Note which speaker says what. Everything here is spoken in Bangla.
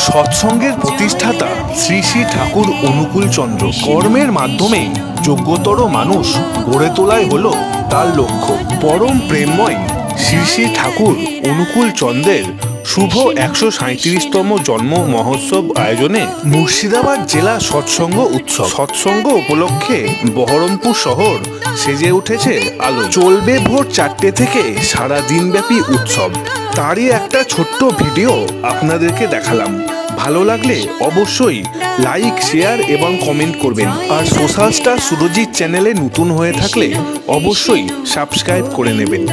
Speaker 1: সৎসঙ্গের প্রতিষ্ঠাতা শ্রী শ্রী ঠাকুর অনুকূল চন্দ্র কর্মের মাধ্যমে যোগ্যতর মানুষ গড়ে তোলাই হলো তার লক্ষ্য। পরম প্রেমময় শ্রী শ্রী ঠাকুর অনুকূল চন্দ্রের শুভ 137তম জন্ম মহোৎসব আয়োজনে মুর্শিদাবাদ জেলা সৎসঙ্গ উৎসব। সৎসঙ্গ উপলক্ষে বহরমপুর শহর সেজে উঠেছে আলো। চলবে ভোর 4টে থেকে সারা দিনব্যাপী উৎসব। তারই একটা ছোট্ট ভিডিও আপনাদেরকে দেখালাম। ভালো লাগলে অবশ্যই লাইক, শেয়ার এবং কমেন্ট করবেন। আর সোশ্যাল স্টার সুরজিৎ চ্যানেলে নতুন হয়ে থাকলে অবশ্যই সাবস্ক্রাইব করে নেবেন।